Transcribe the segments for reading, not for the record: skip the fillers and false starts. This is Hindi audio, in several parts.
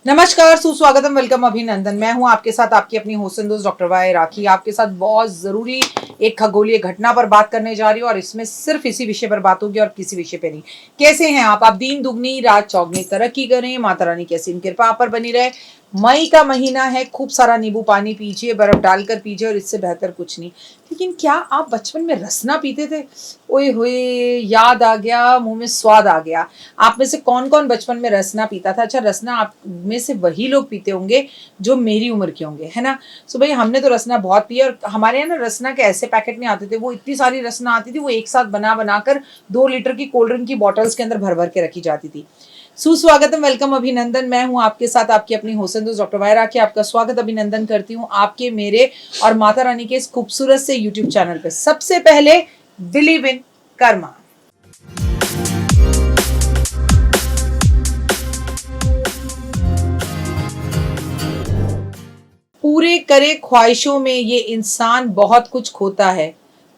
नमस्कार, सुस्वागतम, वेलकम, अभिनंदन। मैं हूं आपके साथ आपकी अपनी होस्ट दोस्त डॉक्टर वाई राखी। आपके साथ बहुत जरूरी एक खगोलीय घटना पर बात करने जा रही हूँ और इसमें सिर्फ इसी विषय पर बात होगी और किसी विषय पे नहीं। कैसे हैं आप दिन दुगनी रात चौगनी तरक्की करें, माता रानी की असीम कृपा आप पर बनी रहे। मई का महीना है, खूब सारा नींबू पानी पीजिए, बर्फ डालकर पीजिए और इससे बेहतर कुछ नहीं। लेकिन क्या आप बचपन में रसना पीते थे? ओए होए, याद आ गया, मुंह में स्वाद आ गया। आप में से कौन कौन बचपन में रसना पीता था? अच्छा, रसना आप में से वही लोग पीते होंगे जो मेरी उम्र के होंगे, है ना। सो भाई, हमने तो रसना बहुत पिया और हमारे यहाँ ना रसना के ऐसे पैकेट नहीं आते थे, वो इतनी सारी रसना आती थी, वो एक साथ बना बनाकर 2 लीटर की कोल्ड ड्रिंक की बॉटल्स के अंदर भर भर के रखी जाती थी। सुस्वागतम, वेलकम, अभिनंदन। मैं हूं आपके साथ आपकी अपनी होस्ट दोस्त डॉक्टर वाई राखी। आपका स्वागत अभिनंदन करती हूं आपके, मेरे और माता रानी के इस खूबसूरत से यूट्यूब चैनल पे। सबसे पहले बिलीव इन कर्मा। पूरे करे ख्वाहिशों में ये इंसान बहुत कुछ खोता है।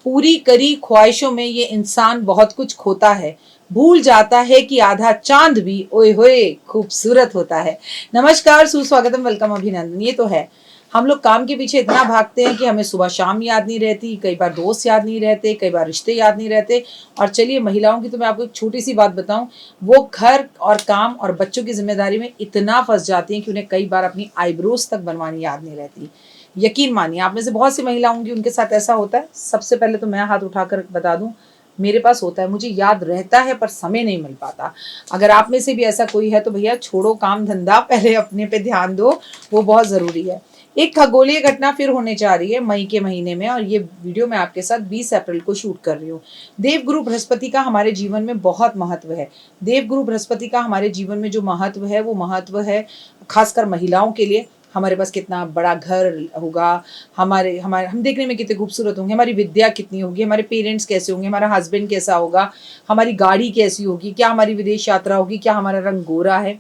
पूरी करी ख्वाहिशों में ये इंसान बहुत कुछ खोता है। भूल जाता है कि आधा चांद भी ओए होए खूबसूरत होता है। नमस्कार, सुस्वागतम, वेलकम, अभिनंदन। ये तो है, हम लोग काम के पीछे इतना भागते हैं कि हमें सुबह शाम याद नहीं रहती, कई बार दोस्त याद नहीं रहते, कई बार रिश्ते याद नहीं रहते। और चलिए, महिलाओं की तो मैं आपको एक छोटी सी बात बताऊं, वो घर और काम और बच्चों की जिम्मेदारी में इतना फंस जाती हैं कि उन्हें कई बार अपनी आईब्रोज तक बनवानी याद नहीं रहती। यकीन मानिए, आप में से बहुत सी महिला होंगी, उनके साथ ऐसा होता है। सबसे पहले तो मैं हाथ उठाकर बता दूं, मेरे पास होता है, मुझे याद रहता है पर समय नहीं मिल पाता। अगर आप में से भी ऐसा कोई है तो भैया छोड़ो काम धंधा, पहले अपने पे ध्यान दो, वो बहुत ज़रूरी है। एक खगोलीय घटना फिर होने जा रही है मई के महीने में, और ये वीडियो मैं आपके साथ 20 अप्रैल को शूट कर रही हूँ। देवगुरु बृहस्पति का हमारे जीवन में बहुत महत्व है। देवगुरु बृहस्पति का हमारे जीवन में जो महत्व है, वो महत्व है खासकर महिलाओं के लिए। हमारे पास कितना बड़ा घर होगा, हमारे हमारे हम देखने में कितने खूबसूरत होंगे, हमारी विद्या कितनी होगी, हमारे पेरेंट्स कैसे होंगे, हमारा हस्बैंड कैसा होगा, हमारी गाड़ी कैसी होगी, क्या हमारी विदेश यात्रा होगी, क्या हमारा रंग गोरा है,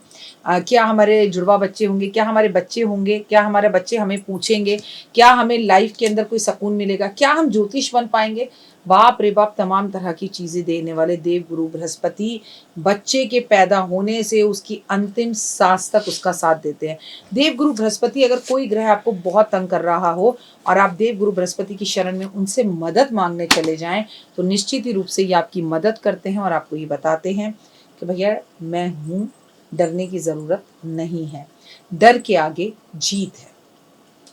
क्या हमारे जुड़वा बच्चे होंगे, क्या हमारे बच्चे होंगे, क्या हमारे बच्चे हमें पूछेंगे, क्या हमें लाइफ के अंदर कोई सुकून मिलेगा, क्या हम ज्योतिष बन पाएंगे। बाप रे बाप, तमाम तरह की चीज़ें देने वाले देव गुरु बृहस्पति बच्चे के पैदा होने से उसकी अंतिम सांस तक उसका साथ देते हैं। देव गुरु बृहस्पति, अगर कोई ग्रह आपको बहुत तंग कर रहा हो और आप देव गुरु बृहस्पति की शरण में उनसे मदद मांगने चले जाएं, तो निश्चित ही रूप से ये आपकी मदद करते हैं और आपको ये बताते हैं कि भैया मैं हूँ, डरने की ज़रूरत नहीं है, डर के आगे जीत है।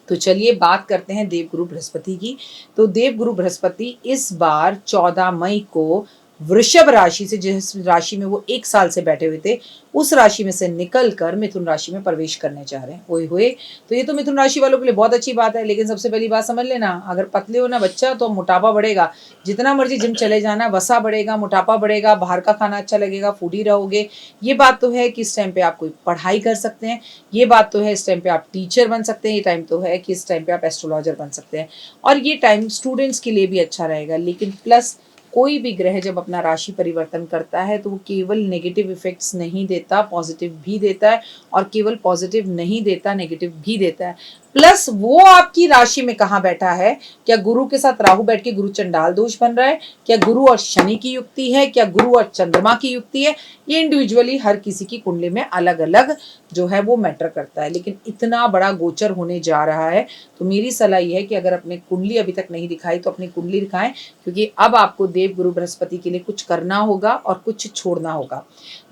तो चलिए बात करते हैं देवगुरु बृहस्पति की। तो देवगुरु बृहस्पति इस बार 14 मई को वृषभ राशि से, जिस राशि में वो 1 साल से बैठे हुए थे, उस राशि में से निकल कर मिथुन राशि में प्रवेश करने जा रहे हैं। ओए होए, तो ये तो मिथुन राशि वालों के लिए बहुत अच्छी बात है। लेकिन सबसे पहली बात समझ लेना, अगर पतले हो ना बच्चा तो मोटापा बढ़ेगा। जितना मर्जी जिम चले जाना, वसा बढ़ेगा, मोटापा बढ़ेगा, बाहर का खाना अच्छा लगेगा, फूडी रहोगे। ये बात तो है कि इस टाइम पे आप कोई पढ़ाई कर सकते हैं, ये बात तो है इस टाइम पे आप टीचर बन सकते हैं, ये टाइम तो है कि इस टाइम पे आप एस्ट्रोलॉजर बन सकते हैं, और ये टाइम स्टूडेंट्स के लिए भी अच्छा रहेगा। लेकिन प्लस, कोई भी ग्रह जब अपना राशि परिवर्तन करता है तो वो केवल नेगेटिव इफेक्ट्स नहीं देता, पॉजिटिव भी देता है, और केवल पॉजिटिव नहीं देता, नेगेटिव भी देता है। प्लस वो आपकी राशि में कहाँ बैठा है? क्या गुरु के साथ राहु बैठ के गुरु चंडाल दोष बन रहा है? क्या गुरु और शनि की युक्ति है? क्या गुरु और चंद्रमा की युक्ति है? ये इंडिविजुअली हर किसी की कुंडली में अलग अलग जो है वो मैटर करता है। लेकिन इतना बड़ा गोचर होने जा रहा है, तो मेरी सलाह ये है कि अगर अपने कुंडली अभी तक नहीं दिखाई तो अपनी कुंडली दिखाएं, क्योंकि अब आपको देव गुरु बृहस्पति के लिए कुछ करना होगा और कुछ छोड़ना होगा।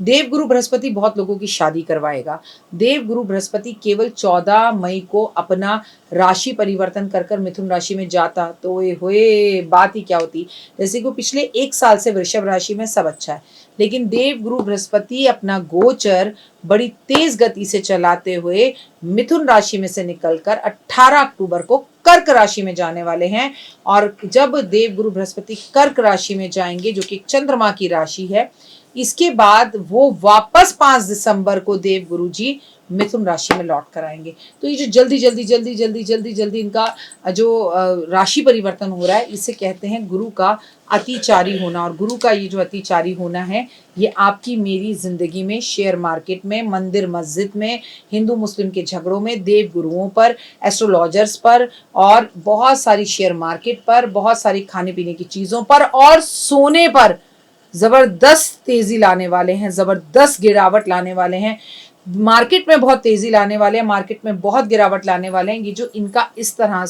देव गुरु बृहस्पति बहुत लोगों की शादी करवाएगा। देव गुरु बृहस्पति केवल 14 मई को अपना राशि परिवर्तन कर कर मिथुन राशि में जाता तो ये हुए बात ही क्या होती। जैसे कि पिछले 1 साल से वृषभ राशि में सब अच्छा है, लेकिन देव गुरु बृहस्पति अपना गोचर बड़ी तेज गति से चलाते हुए मिथुन राशि में से निकलकर 18 अक्टूबर को कर्क राशि में जाने वाले हैं। और जब देव गुरु बृहस्पति कर्क राशि में जाएंगे, जो कि चंद्रमा की राशि है, इसके बाद वो वापस 5 दिसंबर को देव गुरु जी मिथुन राशि में लौट कर आएंगे। तो ये जो जल्दी जल्दी जल्दी जल्दी जल्दी जल्दी इनका जो राशि परिवर्तन हो रहा है, इसे कहते हैं गुरु का अतिचारी होना। और गुरु का ये जो अतिचारी होना है, ये आपकी मेरी जिंदगी में, शेयर मार्केट में, मंदिर मस्जिद में, हिंदू मुस्लिम के झगड़ों में, देव गुरुओं पर, एस्ट्रोलॉजर्स पर, और बहुत सारी शेयर मार्केट पर, बहुत सारी खाने पीने की चीजों पर और सोने पर जबरदस्त तेजी लाने वाले हैं, जबरदस्त गिरावट लाने वाले हैं। मार्केट में बहुत तेजी लाने वाले हैं, मार्केट में बहुत गिरावट लाने वाले हैं। ये जो इनका इस तरह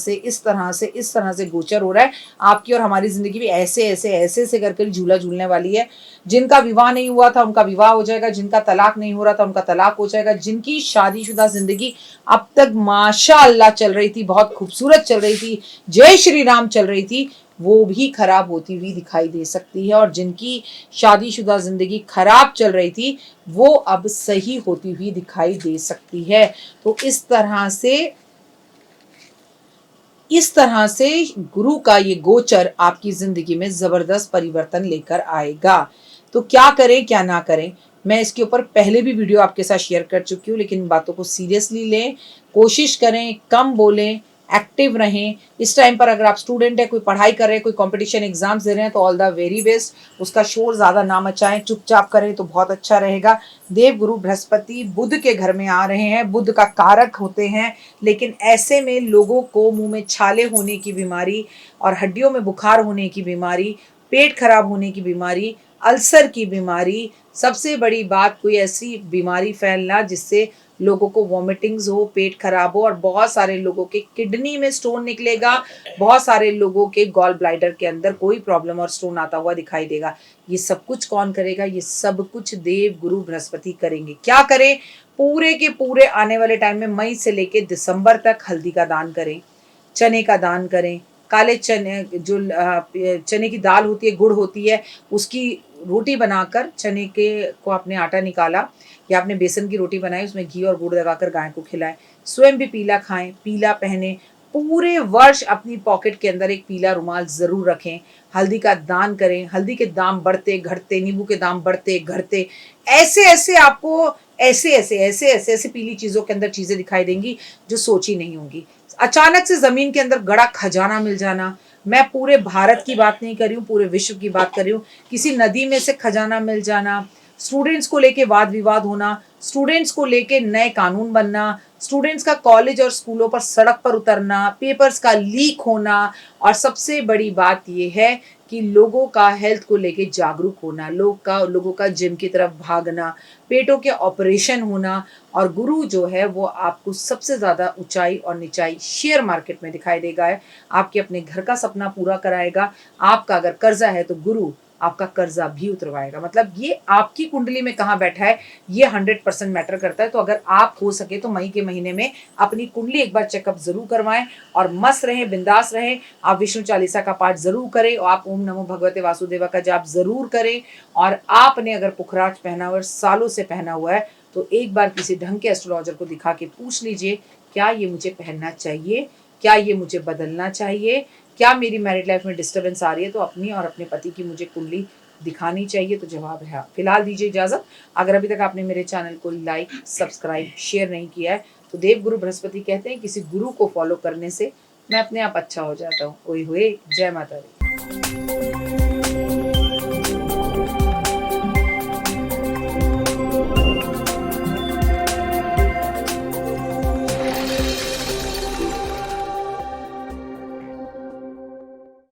से गोचर हो रहा है, आपकी और हमारी जिंदगी भी ऐसे कर झूला झूलने वाली है। जिनका विवाह नहीं हुआ था उनका विवाह हो जाएगा, जिनका तलाक नहीं हो रहा था उनका तलाक हो जाएगा, जिनकी शादीशुदा जिंदगी अब तक माशाअल्लाह चल रही थी, बहुत खूबसूरत चल रही थी, जय श्री राम चल रही थी, वो भी खराब होती हुई दिखाई दे सकती है। और जिनकी शादीशुदा जिंदगी खराब चल रही थी वो अब सही होती हुई दिखाई दे सकती है। तो इस तरह से गुरु का ये गोचर आपकी जिंदगी में जबरदस्त परिवर्तन लेकर आएगा। तो क्या करें क्या ना करें, मैं इसके ऊपर पहले भी वीडियो आपके साथ शेयर कर चुकी हूँ, लेकिन बातों को सीरियसली लें, कोशिश करें, कम बोलें, एक्टिव रहें। इस टाइम पर अगर आप स्टूडेंट है, कोई पढ़ाई कर रहे हैं, कोई कंपटीशन एग्जाम्स दे रहे हैं, तो ऑल द वेरी बेस्ट। उसका शोर ज़्यादा ना मचाएं, चुपचाप करें तो बहुत अच्छा रहेगा। देव गुरु बृहस्पति बुध के घर में आ रहे हैं, बुध का कारक होते हैं, लेकिन ऐसे में लोगों को मुंह में छाले होने की बीमारी और हड्डियों में बुखार होने की बीमारी, पेट खराब होने की बीमारी, अल्सर की बीमारी, सबसे बड़ी बात कोई ऐसी बीमारी फैलना जिससे लोगों को वॉमिटिंग्स हो, पेट खराब हो, और बहुत सारे लोगों के किडनी में स्टोन निकलेगा, बहुत सारे लोगों के गॉल ब्लैडर के अंदर कोई प्रॉब्लम और स्टोन आता हुआ दिखाई देगा। ये सब कुछ कौन करेगा? ये सब कुछ देव गुरु बृहस्पति करेंगे। क्या करें? पूरे के पूरे आने वाले टाइम में मई से लेके दिसंबर तक हल्दी का दान करें, चने का दान करें, काले चने, जो चने की दाल होती है, गुड़ होती है, उसकी रोटी बनाकर, चने के को आपने आटा निकाला या आपने बेसन की रोटी बनाई, उसमें घी और गुड़ लगाकर गाय को खिलाएं। स्वयं भी पीला खाएं, पीला पहने, पूरे वर्ष अपनी पॉकेट के अंदर एक पीला रुमाल जरूर रखें। हल्दी का दान करें। हल्दी के दाम बढ़ते घटते, नींबू के दाम बढ़ते घटते, ऐसे ऐसे आपको ऐसे पीली चीजों के अंदर चीजें दिखाई देंगी जो सोची नहीं होंगी। अचानक से जमीन के अंदर गड़ा खजाना मिल जाना। मैं पूरे भारत की बात नहीं कर रही हूँ, पूरे विश्व की बात कर रही हूँ। किसी नदी में से खजाना मिल जाना, स्टूडेंट्स को लेके वाद विवाद होना, स्टूडेंट्स को लेके नए कानून बनना, स्टूडेंट्स का कॉलेज और स्कूलों पर सड़क पर उतरना, पेपर्स का लीक होना, और सबसे बड़ी बात यह है कि लोगों का हेल्थ को लेके जागरूक होना, लोगों का जिम की तरफ भागना, पेटों के ऑपरेशन होना। और गुरु जो है वो आपको सबसे ज़्यादा ऊंचाई और निचाई शेयर मार्केट में दिखाई देगा है। आपके अपने घर का सपना पूरा कराएगा। आपका अगर कर्जा है तो गुरु आपका कर्जा भी उतरवाएगा। मतलब ये आपकी कुंडली में कहाँ बैठा है ये 100% मैटर करता है। तो अगर आप हो सके तो मई के महीने में अपनी कुंडली एक बार चेकअप जरूर करवाएं और मस्त रहें, बिंदास रहें। आप विष्णु चालीसा का पाठ जरूर करें और आप ओम नमो भगवते वासुदेवा का जाप जरूर करें। और आपने अगर पुखराज पहना हुआ है, सालों से पहना हुआ है, तो एक बार किसी ढंग के एस्ट्रोलॉजर को दिखा के पूछ लीजिए, क्या ये मुझे पहनना चाहिए, क्या ये मुझे बदलना चाहिए, क्या मेरी मैरिड लाइफ में डिस्टर्बेंस आ रही है तो अपनी और अपने पति की मुझे कुंडली दिखानी चाहिए। तो जवाब है हाँ। फिलहाल दीजिए इजाजत। अगर अभी तक आपने मेरे चैनल को लाइक, सब्सक्राइब, शेयर नहीं किया है तो देव गुरु बृहस्पति कहते हैं किसी गुरु को फॉलो करने से मैं अपने आप अच्छा हो जाता हूँ। ओए होए, जय माता दी।